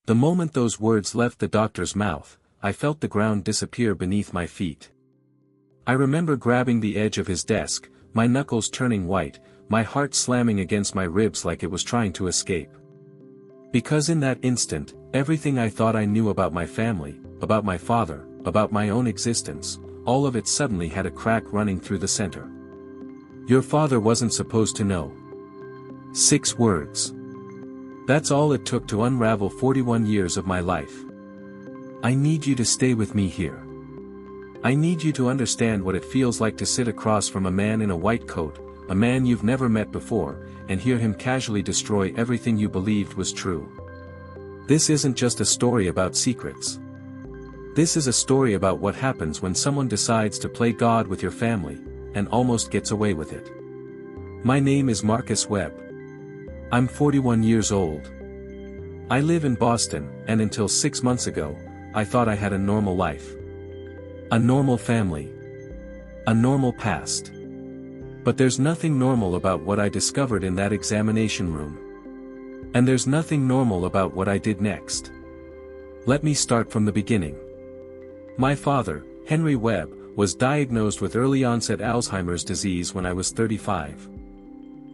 The moment those words left the doctor's mouth, I felt the ground disappear beneath my feet. I remember grabbing the edge of his desk, my knuckles turning white, my heart slamming against my ribs like it was trying to escape. Because in that instant, everything I thought I knew about my family, about my father, about my own existence, all of it suddenly had a crack running through the center. Your father wasn't supposed to know. 6 words. That's all it took to unravel 41 years of my life. I need you to stay with me here. I need you to understand what it feels like to sit across from a man in a white coat, a man you've never met before, and hear him casually destroy everything you believed was true. This isn't just a story about secrets. This is a story about what happens when someone decides to play God with your family, and almost gets away with it. My name is Marcus Webb. I'm 41 years old. I live in Boston, and until 6 months ago, I thought I had a normal life. A normal family. A normal past. But there's nothing normal about what I discovered in that examination room. And there's nothing normal about what I did next. Let me start from the beginning. My father, Henry Webb, was diagnosed with early-onset Alzheimer's disease when I was 35.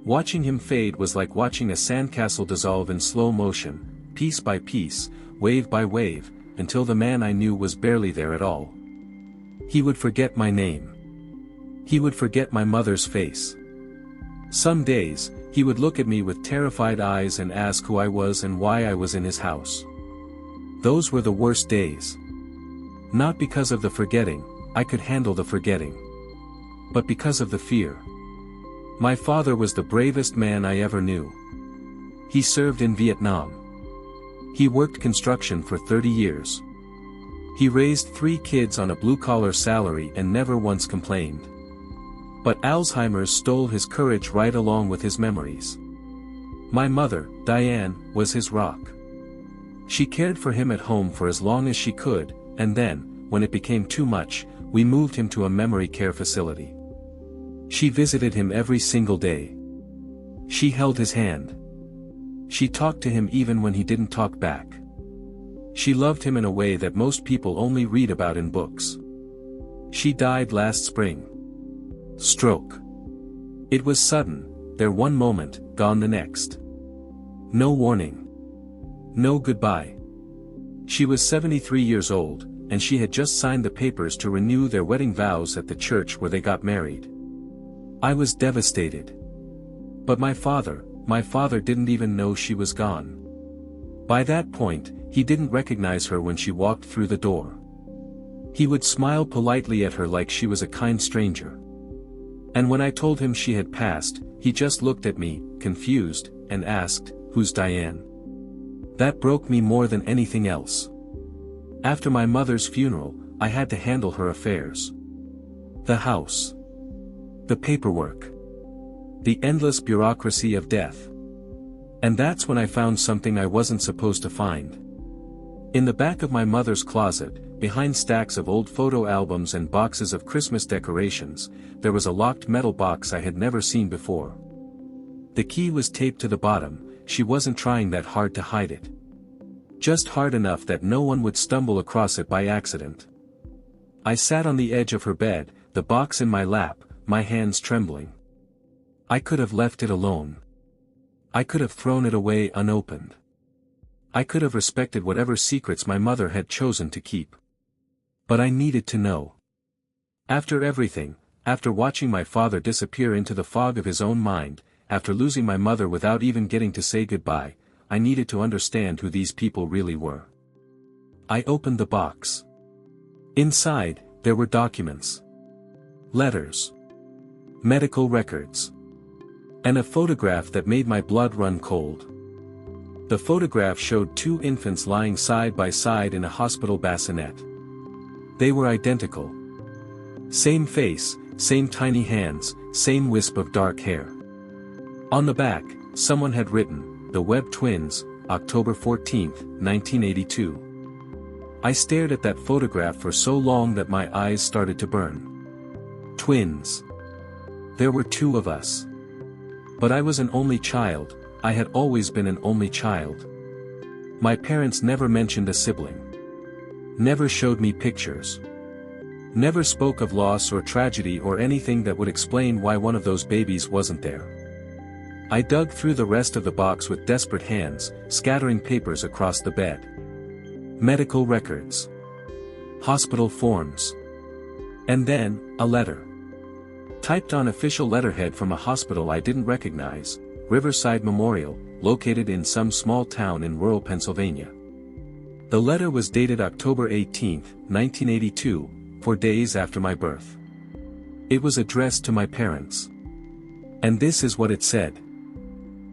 Watching him fade was like watching a sandcastle dissolve in slow motion, piece by piece, wave by wave, until the man I knew was barely there at all. He would forget my name. He would forget my mother's face. Some days, he would look at me with terrified eyes and ask who I was and why I was in his house. Those were the worst days. Not because of the forgetting, I could handle the forgetting. But because of the fear. My father was the bravest man I ever knew. He served in Vietnam. He worked construction for 30 years. He raised 3 kids on a blue-collar salary and never once complained. But Alzheimer's stole his courage right along with his memories. My mother, Diane, was his rock. She cared for him at home for as long as she could, and then, when it became too much, we moved him to a memory care facility. She visited him every single day. She held his hand. She talked to him even when he didn't talk back. She loved him in a way that most people only read about in books. She died last spring. Stroke. It was sudden, there one moment, gone the next. No warning. No goodbye. She was 73 years old, and she had just signed the papers to renew their wedding vows at the church where they got married. I was devastated. But my father didn't even know she was gone. By that point, he didn't recognize her when she walked through the door. He would smile politely at her like she was a kind stranger. And when I told him she had passed, he just looked at me, confused, and asked, "Who's Diane?" That broke me more than anything else. After my mother's funeral, I had to handle her affairs. The house. The paperwork. The endless bureaucracy of death. And that's when I found something I wasn't supposed to find. In the back of my mother's closet, behind stacks of old photo albums and boxes of Christmas decorations, there was a locked metal box I had never seen before. The key was taped to the bottom. She wasn't trying that hard to hide it. Just hard enough that no one would stumble across it by accident. I sat on the edge of her bed, the box in my lap, my hands trembling. I could have left it alone. I could have thrown it away unopened. I could have respected whatever secrets my mother had chosen to keep. But I needed to know. After everything, after watching my father disappear into the fog of his own mind, after losing my mother without even getting to say goodbye, I needed to understand who these people really were. I opened the box. Inside, there were documents. Letters. Medical records. And a photograph that made my blood run cold. The photograph showed 2 infants lying side by side in a hospital bassinet. They were identical. Same face, same tiny hands, same wisp of dark hair. On the back, someone had written, "The Webb Twins, October 14, 1982. I stared at that photograph for so long that my eyes started to burn. Twins. There were 2 of us. But I was an only child. I had always been an only child. My parents never mentioned a sibling. Never showed me pictures. Never spoke of loss or tragedy or anything that would explain why one of those babies wasn't there. I dug through the rest of the box with desperate hands, scattering papers across the bed. Medical records. Hospital forms. And then, a letter. Typed on official letterhead from a hospital I didn't recognize, Riverside Memorial, located in some small town in rural Pennsylvania. The letter was dated October 18, 1982, 4 days after my birth. It was addressed to my parents. And this is what it said.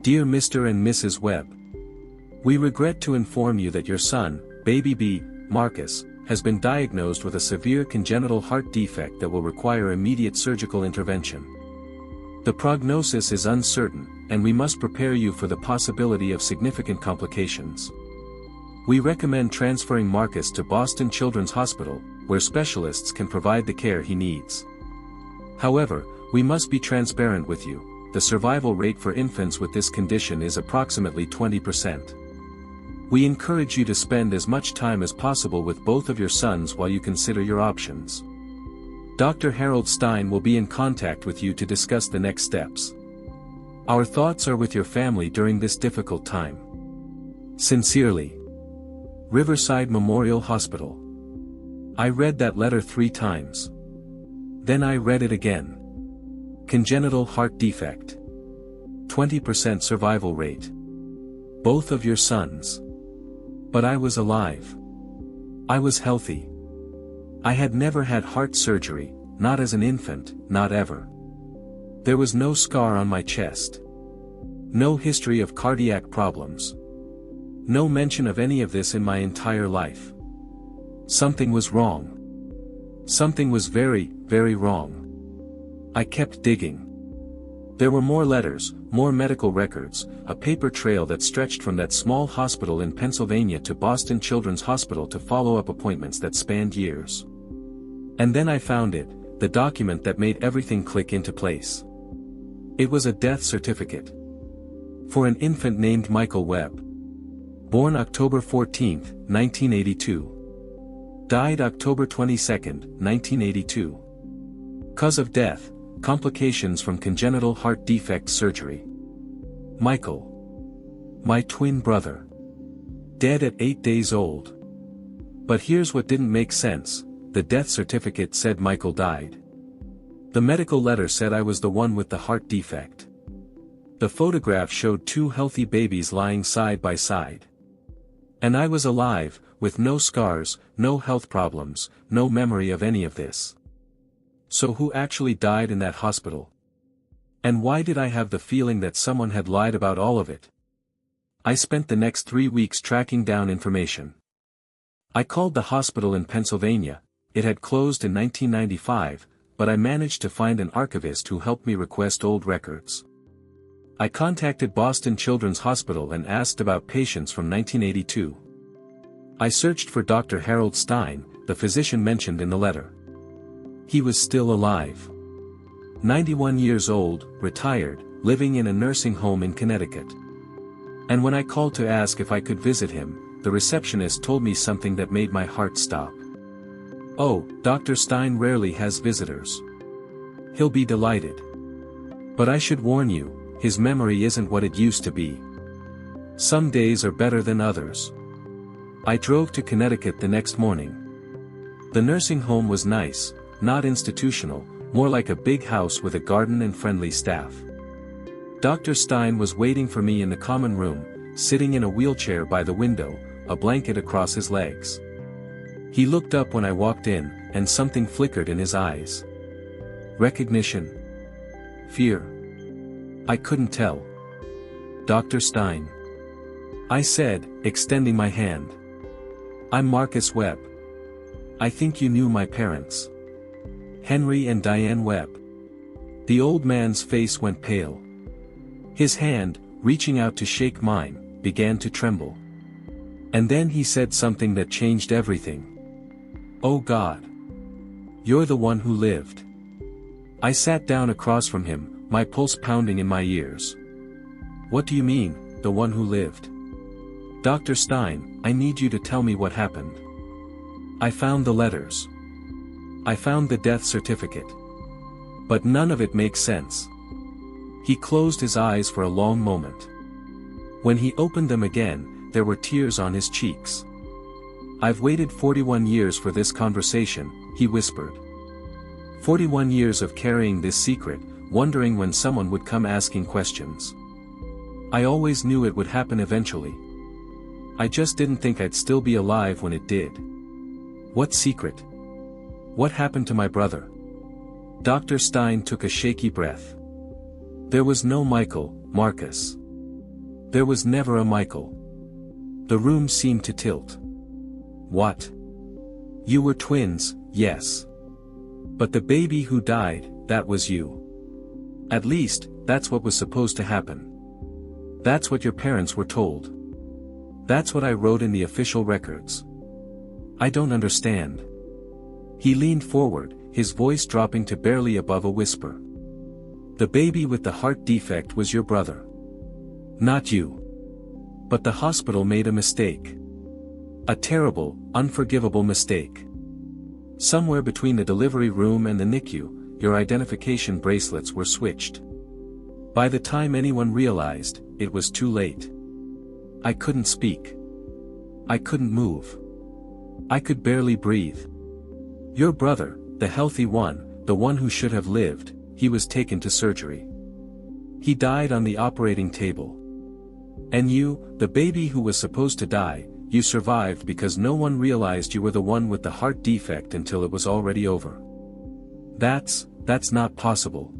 Dear Mr. and Mrs. Webb. We regret to inform you that your son, baby B, Marcus, has been diagnosed with a severe congenital heart defect that will require immediate surgical intervention. The prognosis is uncertain, and we must prepare you for the possibility of significant complications. We recommend transferring Marcus to Boston Children's Hospital, where specialists can provide the care he needs. However, we must be transparent with you. The survival rate for infants with this condition is approximately 20%. We encourage you to spend as much time as possible with both of your sons while you consider your options. Dr. Harold Stein will be in contact with you to discuss the next steps. Our thoughts are with your family during this difficult time. Sincerely. Riverside Memorial Hospital. I read that letter 3 times. Then I read it again. Congenital heart defect. 20% survival rate. Both of your sons. But I was alive. I was healthy. I had never had heart surgery, not as an infant, not ever. There was no scar on my chest. No history of cardiac problems. No mention of any of this in my entire life. Something was wrong. Something was very, very wrong. I kept digging. There were more letters, more medical records, a paper trail that stretched from that small hospital in Pennsylvania to Boston Children's Hospital to follow-up appointments that spanned years. And then I found it, the document that made everything click into place. It was a death certificate. For an infant named Michael Webb. Born October 14, 1982. Died October 22, 1982. Cause of death, complications from congenital heart defect surgery. Michael. My twin brother. Dead at 8 days old. But here's what didn't make sense, the death certificate said Michael died. The medical letter said I was the one with the heart defect. The photograph showed 2 healthy babies lying side by side. And I was alive, with no scars, no health problems, no memory of any of this. So who actually died in that hospital? And why did I have the feeling that someone had lied about all of it? I spent the next 3 weeks tracking down information. I called the hospital in Pennsylvania. It had closed in 1995, but I managed to find an archivist who helped me request old records. I contacted Boston Children's Hospital and asked about patients from 1982. I searched for Dr. Harold Stein, the physician mentioned in the letter. He was still alive. 91 years old, retired, living in a nursing home in Connecticut. And when I called to ask if I could visit him, the receptionist told me something that made my heart stop. Oh, Dr. Stein rarely has visitors. He'll be delighted. But I should warn you, his memory isn't what it used to be. Some days are better than others. I drove to Connecticut the next morning. The nursing home was nice, not institutional, more like a big house with a garden and friendly staff. Dr. Stein was waiting for me in the common room, sitting in a wheelchair by the window, a blanket across his legs. He looked up when I walked in, and something flickered in his eyes. Recognition? Fear? I couldn't tell. Dr. Stein. I said, extending my hand. I'm Marcus Webb. I think you knew my parents. Henry and Diane Webb. The old man's face went pale. His hand, reaching out to shake mine, began to tremble. And then he said something that changed everything. Oh God. You're the one who lived. I sat down across from him, my pulse pounding in my ears. What do you mean, the one who lived? Dr. Stein, I need you to tell me what happened. I found the letters. I found the death certificate. But none of it makes sense. He closed his eyes for a long moment. When he opened them again, there were tears on his cheeks. I've waited 41 years for this conversation, he whispered. 41 years of carrying this secret, wondering when someone would come asking questions. I always knew it would happen eventually. I just didn't think I'd still be alive when it did. What secret? What happened to my brother? Dr. Stein took a shaky breath. There was no Michael, Marcus. There was never a Michael. The room seemed to tilt. What? You were twins, yes. But the baby who died, that was you. At least, that's what was supposed to happen. That's what your parents were told. That's what I wrote in the official records. I don't understand. He leaned forward, his voice dropping to barely above a whisper. The baby with the heart defect was your brother. Not you. But the hospital made a mistake. A terrible, unforgivable mistake. Somewhere between the delivery room and the NICU, your identification bracelets were switched. By the time anyone realized, it was too late. I couldn't speak. I couldn't move. I could barely breathe. Your brother, the healthy one, the one who should have lived, he was taken to surgery. He died on the operating table. And you, the baby who was supposed to die, you survived because no one realized you were the one with the heart defect until it was already over. That's not possible.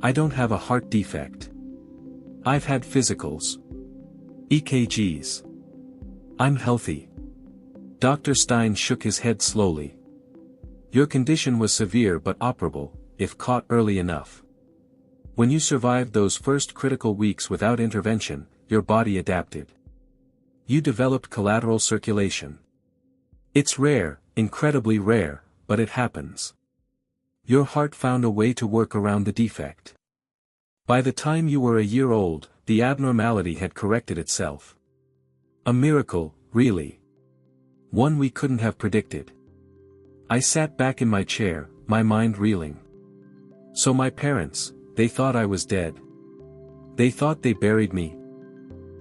I don't have a heart defect. I've had physicals. EKGs. I'm healthy. Dr. Stein shook his head slowly. Your condition was severe but operable, if caught early enough. When you survived those first critical weeks without intervention, your body adapted. You developed collateral circulation. It's rare, incredibly rare, but it happens. Your heart found a way to work around the defect. By the time you were a year old, the abnormality had corrected itself. A miracle, really. One we couldn't have predicted. I sat back in my chair, my mind reeling. So my parents, they thought I was dead. They thought they buried me.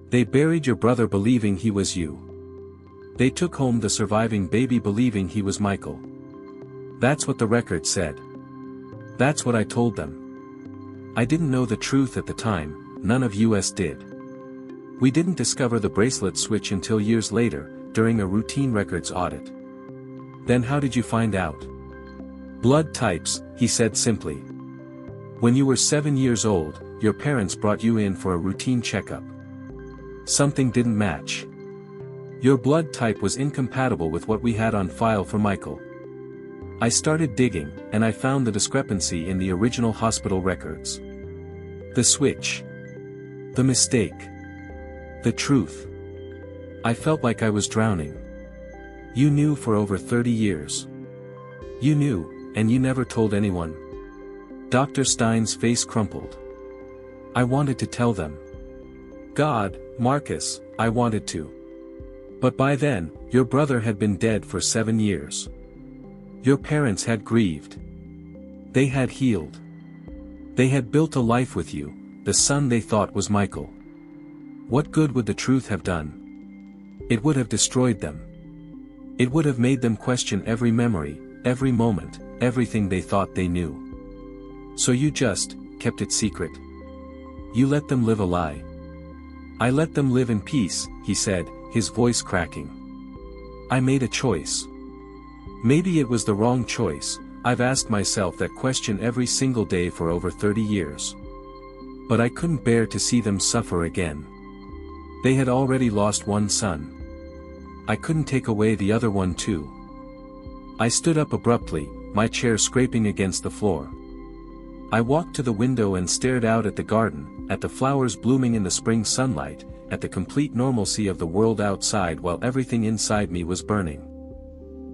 They buried your brother believing he was you. They took home the surviving baby believing he was Michael. That's what the record said. That's what I told them. I didn't know the truth at the time, none of us did. We didn't discover the bracelet switch until years later, during a routine records audit. Then how did you find out? Blood types, he said simply. When you were 7 years old, your parents brought you in for a routine checkup. Something didn't match. Your blood type was incompatible with what we had on file for Michael. I started digging, and I found the discrepancy in the original hospital records. The switch. The mistake. The truth. I felt like I was drowning. You knew for over 30 years. You knew, and you never told anyone. Dr. Stein's face crumpled. I wanted to tell them. God, Marcus, I wanted to. But by then, your brother had been dead for 7 years. Your parents had grieved. They had healed. They had built a life with you, the son they thought was Michael. What good would the truth have done? It would have destroyed them. It would have made them question every memory, every moment, everything they thought they knew. So you just kept it secret. You let them live a lie. I let them live in peace, he said, his voice cracking. I made a choice. Maybe it was the wrong choice, I've asked myself that question every single day for over 30 years. But I couldn't bear to see them suffer again. They had already lost one son. I couldn't take away the other one too. I stood up abruptly, my chair scraping against the floor. I walked to the window and stared out at the garden, at the flowers blooming in the spring sunlight, at the complete normalcy of the world outside while everything inside me was burning.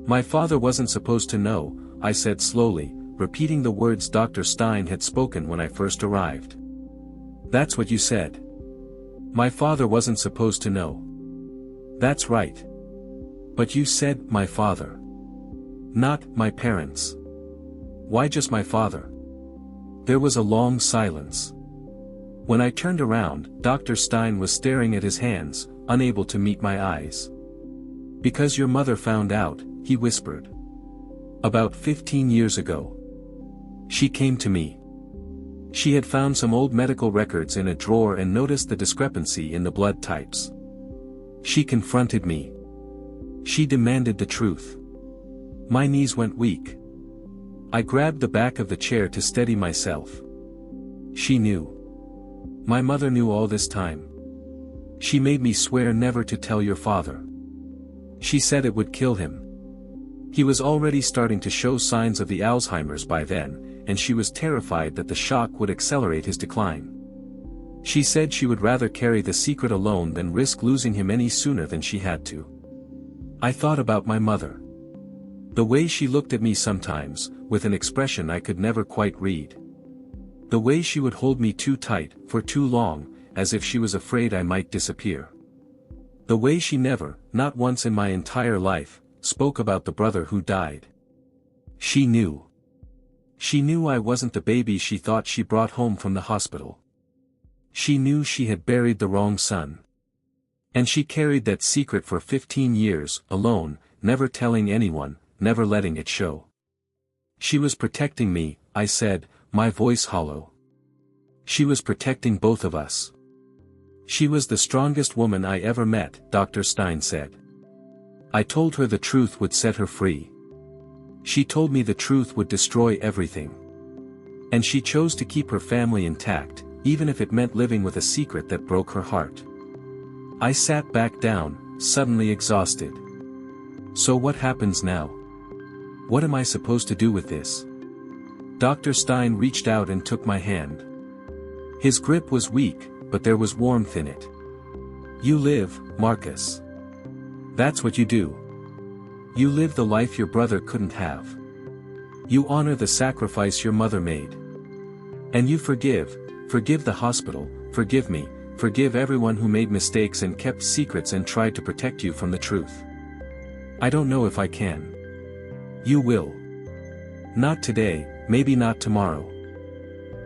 My father wasn't supposed to know, I said slowly, repeating the words Dr. Stein had spoken when I first arrived. That's what you said. My father wasn't supposed to know. That's right. But you said, my father. Not, my parents. Why just my father? There was a long silence. When I turned around, Dr. Stein was staring at his hands, unable to meet my eyes. Because your mother found out, he whispered. About 15 years ago. She came to me. She had found some old medical records in a drawer and noticed the discrepancy in the blood types. She confronted me. She demanded the truth. My knees went weak. I grabbed the back of the chair to steady myself. She knew. My mother knew all this time. She made me swear never to tell your father. She said it would kill him. He was already starting to show signs of the Alzheimer's by then, and she was terrified that the shock would accelerate his decline. She said she would rather carry the secret alone than risk losing him any sooner than she had to. I thought about my mother. The way she looked at me sometimes, with an expression I could never quite read. The way she would hold me too tight, for too long, as if she was afraid I might disappear. The way she never, not once in my entire life, spoke about the brother who died. She knew. She knew I wasn't the baby she thought she brought home from the hospital. She knew she had buried the wrong son. And she carried that secret for 15 years, alone, never telling anyone, never letting it show. She was protecting me, I said, my voice hollow. She was protecting both of us. She was the strongest woman I ever met, Dr. Stein said. I told her the truth would set her free. She told me the truth would destroy everything. And she chose to keep her family intact, even if it meant living with a secret that broke her heart. I sat back down, suddenly exhausted. So what happens now? What am I supposed to do with this? Dr. Stein reached out and took my hand. His grip was weak, but there was warmth in it. You live, Marcus. That's what you do. You live the life your brother couldn't have. You honor the sacrifice your mother made. And you forgive the hospital, forgive me, forgive everyone who made mistakes and kept secrets and tried to protect you from the truth. I don't know if I can. You will. Not today, maybe not tomorrow.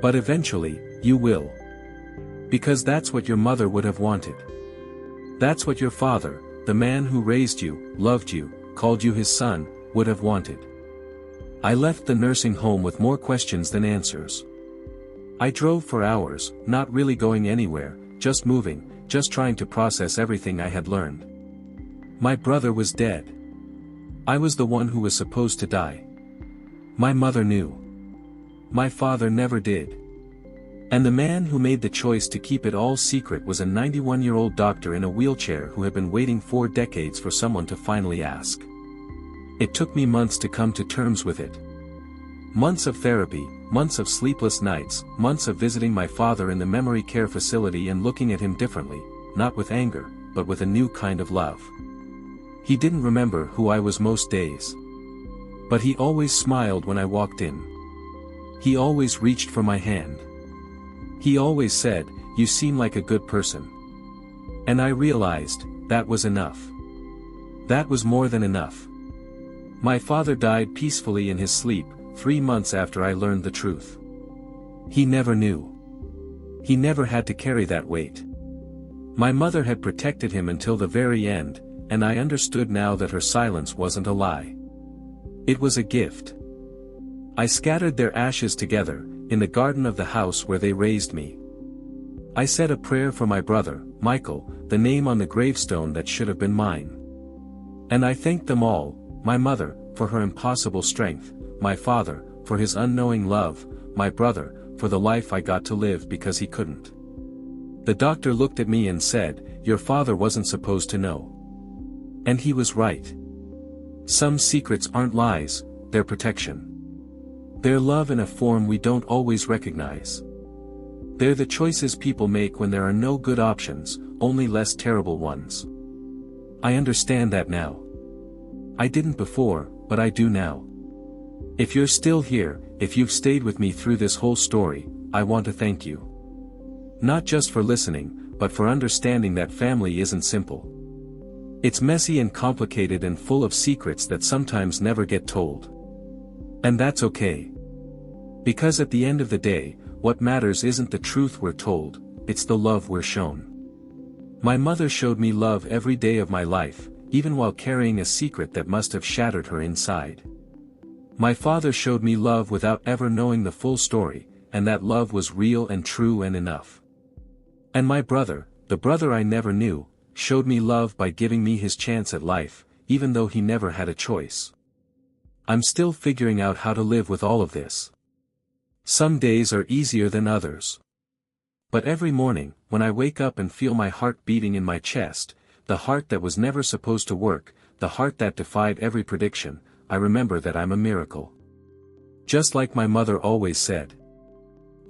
But eventually, you will. Because that's what your mother would have wanted. That's what your father, the man who raised you, loved you, called you his son, would have wanted. I left the nursing home with more questions than answers. I drove for hours, not really going anywhere, just moving, just trying to process everything I had learned. My brother was dead. I was the one who was supposed to die. My mother knew. My father never did. And the man who made the choice to keep it all secret was a 91-year-old doctor in a wheelchair who had been waiting 4 decades for someone to finally ask. It took me months to come to terms with it. Months of therapy, months of sleepless nights, months of visiting my father in the memory care facility and looking at him differently, not with anger, but with a new kind of love. He didn't remember who I was most days. But he always smiled when I walked in. He always reached for my hand. He always said, "You seem like a good person." And I realized, that was enough. That was more than enough. My father died peacefully in his sleep, 3 months after I learned the truth. He never knew. He never had to carry that weight. My mother had protected him until the very end, and I understood now that her silence wasn't a lie. It was a gift. I scattered their ashes together, in the garden of the house where they raised me. I said a prayer for my brother, Michael, the name on the gravestone that should have been mine. And I thanked them all, my mother, for her impossible strength, my father, for his unknowing love, my brother, for the life I got to live because he couldn't. The doctor looked at me and said, "Your father wasn't supposed to know." And he was right. Some secrets aren't lies, they're protection. They're love in a form we don't always recognize. They're the choices people make when there are no good options, only less terrible ones. I understand that now. I didn't before, but I do now. If you're still here, if you've stayed with me through this whole story, I want to thank you. Not just for listening, but for understanding that family isn't simple. It's messy and complicated and full of secrets that sometimes never get told. And that's okay. Because at the end of the day, what matters isn't the truth we're told, it's the love we're shown. My mother showed me love every day of my life, even while carrying a secret that must have shattered her inside. My father showed me love without ever knowing the full story, and that love was real and true and enough. And my brother, the brother I never knew, showed me love by giving me his chance at life, even though he never had a choice. I'm still figuring out how to live with all of this. Some days are easier than others. But every morning, when I wake up and feel my heart beating in my chest, the heart that was never supposed to work, the heart that defied every prediction, I remember that I'm a miracle. Just like my mother always said.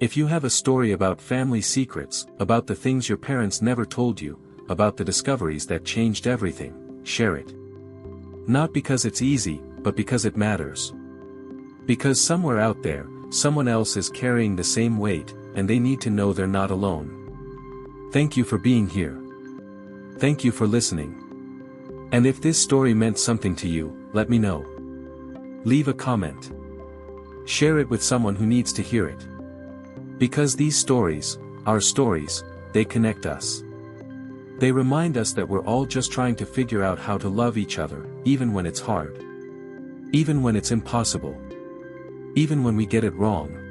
If you have a story about family secrets, about the things your parents never told you, about the discoveries that changed everything, share it. Not because it's easy, but because it matters. Because somewhere out there, someone else is carrying the same weight, and they need to know they're not alone. Thank you for being here. Thank you for listening. And if this story meant something to you, let me know. Leave a comment. Share it with someone who needs to hear it. Because these stories, our stories, they connect us. They remind us that we're all just trying to figure out how to love each other, even when it's hard. Even when it's impossible. Even when we get it wrong.